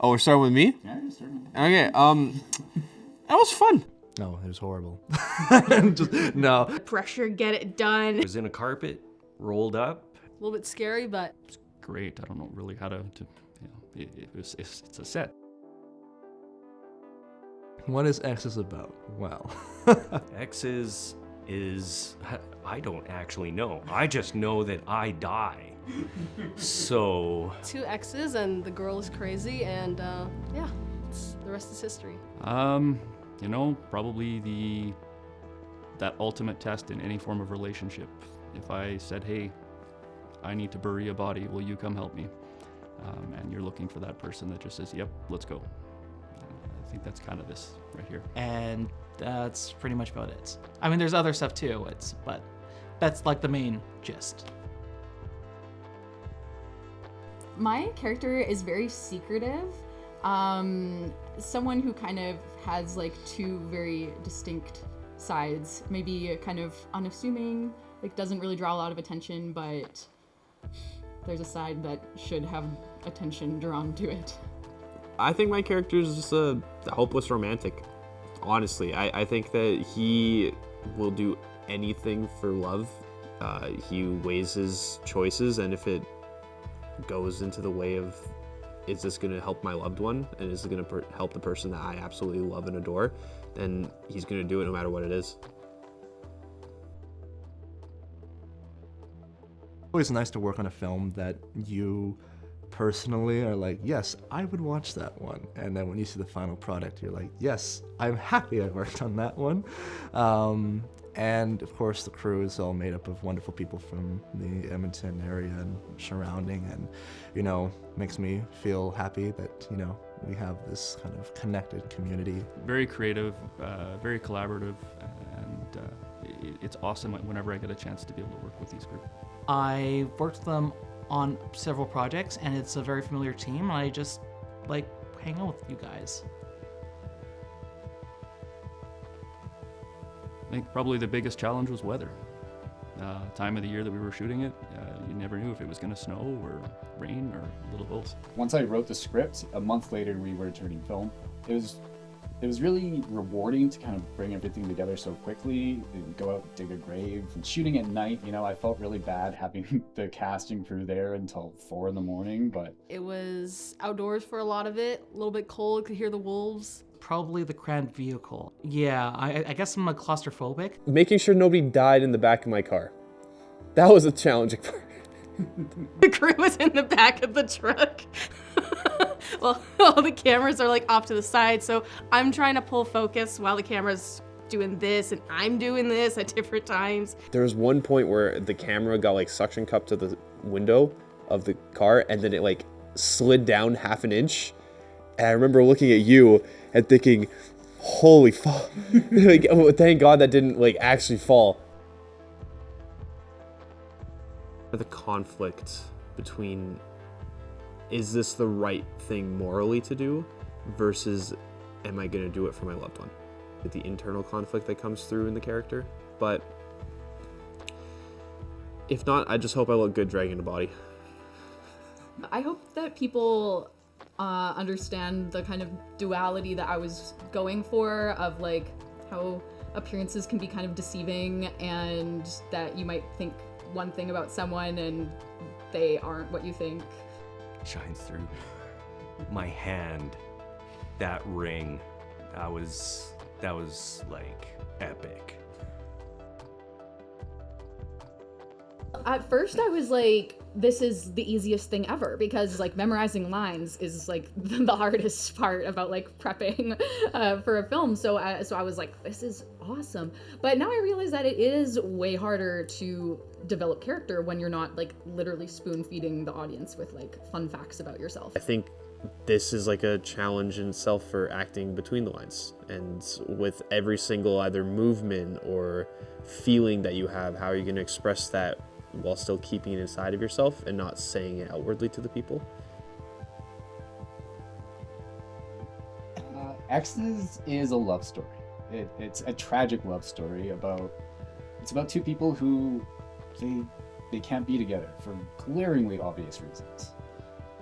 Oh, we're starting with me? Yeah, you're starting. Okay, that was fun. No, it was horrible. No. Pressure, get it done. It was in a carpet, rolled up. A little bit scary, but It's great. I don't know really how to it's a set. What is Exes about? Well, Exes is, I don't actually know. I just know that I die. So, 2 exes and the girl is crazy, and yeah, the rest is history. You know, probably that ultimate test in any form of relationship. If I said, hey, I need to bury a body, will you come help me? And you're looking for that person that just says, yep, let's go. I think that's kind of this right here. And that's pretty much about it. I mean, there's other stuff too, but that's like the main gist. My character is very secretive. Someone who kind of has like 2 very distinct sides. Maybe kind of unassuming, like doesn't really draw a lot of attention, but there's a side that should have attention drawn to it. I think my character is just a hopeless romantic. Honestly, I think that he will do anything for love. He weighs his choices, and if it goes into the way of, is this going to help my loved one, and is it going to help the person that I absolutely love and adore, then he's going to do it no matter what it is. always nice to work on a film that you personally are like, yes, I would watch that one. And then when you see the final product, you're like, yes, I'm happy I worked on that one. And of course, the crew is all made up of wonderful people from the Edmonton area and surrounding, and, you know, makes me feel happy that, you know, we have this kind of connected community. Very creative, very collaborative, and it's awesome whenever I get a chance to be able to work with these groups. I worked with them on several projects, and it's a very familiar team. I just like hang out with you guys. I think probably the biggest challenge was weather. Time of the year that we were shooting it, you never knew if it was going to snow or rain or a little both. Once I wrote the script, a month later we were turning film. It was really rewarding to kind of bring everything together so quickly, and go out, dig a grave, and shooting at night. You know, I felt really bad having the casting crew there until 4 a.m, but It was outdoors for a lot of it, a little bit cold, could hear the wolves. Probably the cramped vehicle. Yeah, I guess I'm claustrophobic. Making sure nobody died in the back of my car. That was a challenging part. The crew was in the back of the truck. Well, all the cameras are like off to the side, so I'm trying to pull focus while the camera's doing this and I'm doing this at different times. There was one point where the camera got like suction cupped to the window of the car, and then it like slid down half an inch. And I remember looking at you and thinking, holy fuck. Like, oh, thank God that didn't like actually fall. The conflict between, is this the right thing morally to do versus am I going to do it for my loved one? The internal conflict that comes through in the character. But if not, I just hope I look good dragging a body. I hope that people understand the kind of duality that I was going for, of like how appearances can be kind of deceiving, and that you might think one thing about someone and they aren't what you think. Shines through my hand, that ring, that was like epic. At first I was like, this is the easiest thing ever, because like memorizing lines is like the hardest part about like prepping for a film. So I was like, this is awesome. But now I realize that it is way harder to develop character when you're not like literally spoon feeding the audience with like fun facts about yourself. I think this is like a challenge in itself for acting between the lines, and with every single either movement or feeling that you have, how are you going to express that while still keeping it inside of yourself and not saying it outwardly to the people? Exes is a love story. It's a tragic love story about 2 people who they can't be together for glaringly obvious reasons.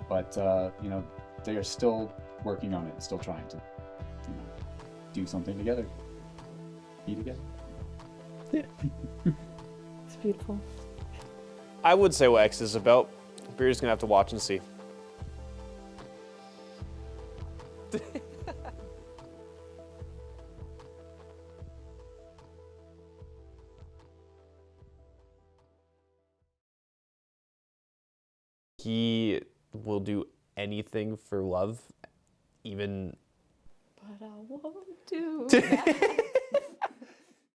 But you know, they are still working on it, still trying to, do something together, be together. It's beautiful. I would say what X is about, but you're just gonna have to watch and see. He will do anything for love, even But I won't do that.